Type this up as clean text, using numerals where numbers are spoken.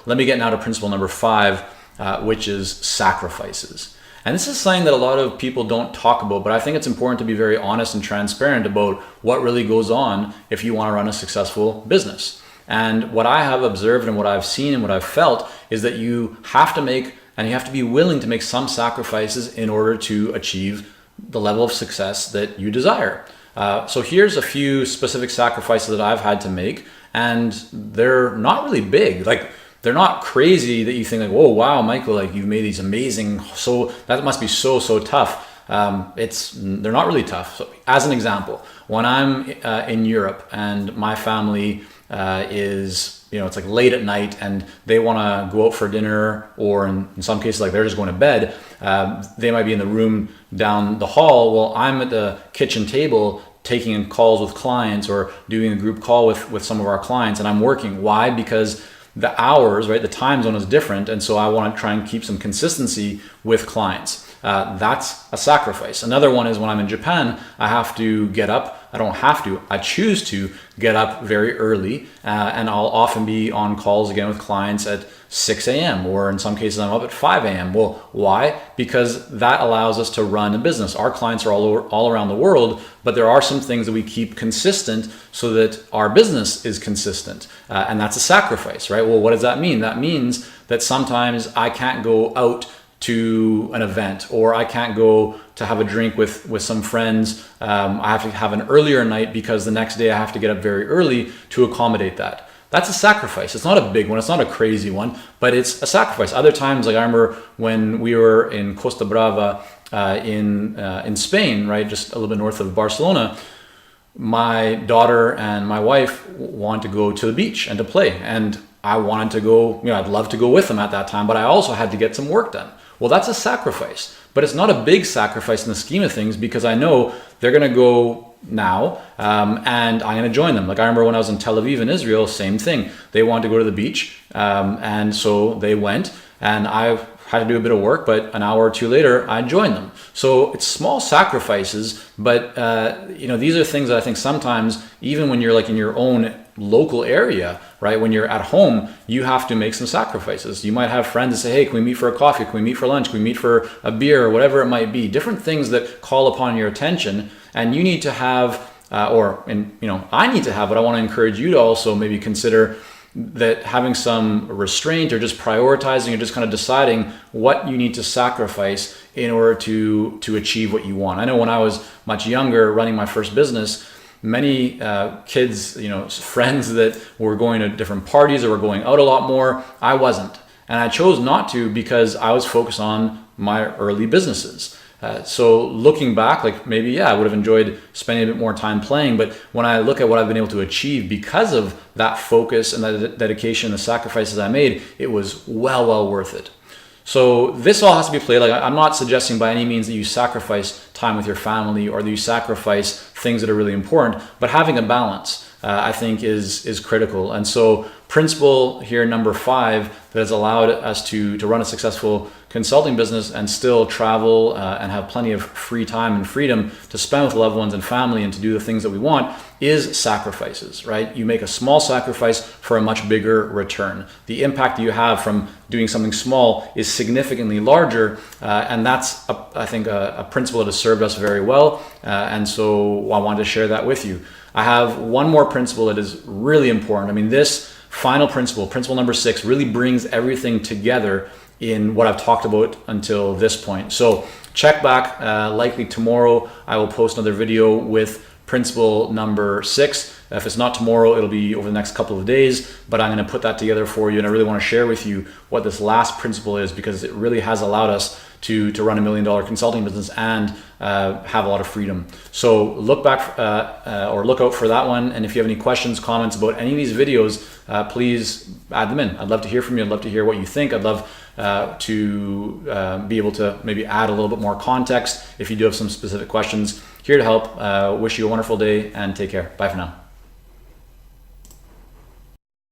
let me get now to principle number 5, which is sacrifices. And this is something that a lot of people don't talk about, but I think it's important to be very honest and transparent about what really goes on if you want to run a successful business. And what I have observed and what I've seen and what I've felt is that you have to make, and you have to be willing to make some sacrifices in order to achieve the level of success that you desire. So here's a few specific sacrifices that I've had to make, and they're not really big. Like, they're not crazy that you think like, whoa, wow, Michael, like you've made these amazing, so that must be so tough. They're not really tough. So as an example, when I'm in Europe and my family is, it's like late at night and they want to go out for dinner, or in some cases, like they're just going to bed, they might be in the room down the hall. Well, I'm at the kitchen table taking calls with clients or doing a group call with some of our clients, and I'm working. Why? Because the hours, right, the time zone is different, and so I want to try and keep some consistency with clients. That's a sacrifice. Another one is when I'm in Japan, I have to get up. I don't have to, I choose to get up very early, and I'll often be on calls again with clients at 6 a.m. or in some cases I'm up at 5 a.m. Well, why? Because that allows us to run a business. Our clients are all around the world, but there are some things that we keep consistent so that our business is consistent, and that's a sacrifice, right? Well, what does that mean? That means that sometimes I can't go out to an event, or I can't go to have a drink with some friends. I have to have an earlier night because the next day I have to get up very early to accommodate that. That's a sacrifice. It's not a big one. It's not a crazy one, but it's a sacrifice. Other times, like I remember when we were in Costa Brava in Spain, right, just a little bit north of Barcelona, my daughter and my wife wanted to go to the beach and to play. And I wanted to go, I'd love to go with them at that time, but I also had to get some work done. Well, that's a sacrifice, but it's not a big sacrifice in the scheme of things because I know they're going to go now, and I'm going to join them. Like I remember when I was in Tel Aviv in Israel, same thing. They wanted to go to the beach, and so they went, and I had to do a bit of work, but an hour or two later, I joined them. So it's small sacrifices, but these are things that I think sometimes, even when you're like in your own local area, right, when you're at home, you have to make some sacrifices. You might have friends that say, hey, can we meet for a coffee? Can we meet for lunch? Can we meet for a beer, or whatever it might be? Different things that call upon your attention, and you need to have, I need to have, but I want to encourage you to also maybe consider that having some restraint, or just prioritizing, or just kind of deciding what you need to sacrifice in order to achieve what you want. I know when I was much younger, running my first business, many kids, friends that were going to different parties or were going out a lot more, I wasn't. And I chose not to because I was focused on my early businesses. So looking back, like maybe, I would have enjoyed spending a bit more time playing, but when I look at what I've been able to achieve because of that focus and that dedication, the sacrifices I made, it was well worth it. So this all has to be played. Like I'm not suggesting by any means that you sacrifice time with your family or that you sacrifice things that are really important, but having a balance, I think is critical. And so principle here, number 5, that has allowed us to run a successful consulting business and still travel and have plenty of free time and freedom to spend with loved ones and family and to do the things that we want, is sacrifices, right? You make a small sacrifice for a much bigger return. The impact that you have from doing something small is significantly larger, and that's, I think, a principle that has served us very well, and so I wanted to share that with you. I have one more principle that is really important. I mean, this final principle number 6, really brings everything together in what I've talked about until this point. So check back, likely tomorrow I will post another video with principle number 6. If it's not tomorrow, it'll be over the next couple of days, but I'm going to put that together for you, and I really want to share with you what this last principle is, because it really has allowed us to run $1 million consulting business and have a lot of freedom. So look back or look out for that one, and if you have any questions, comments about any of these videos, please add them in. I'd love to hear from you. I'd love to hear what you think. I'd love to be able to maybe add a little bit more context if you do have some specific questions. Here to help. Wish you a wonderful day and take care. Bye for now.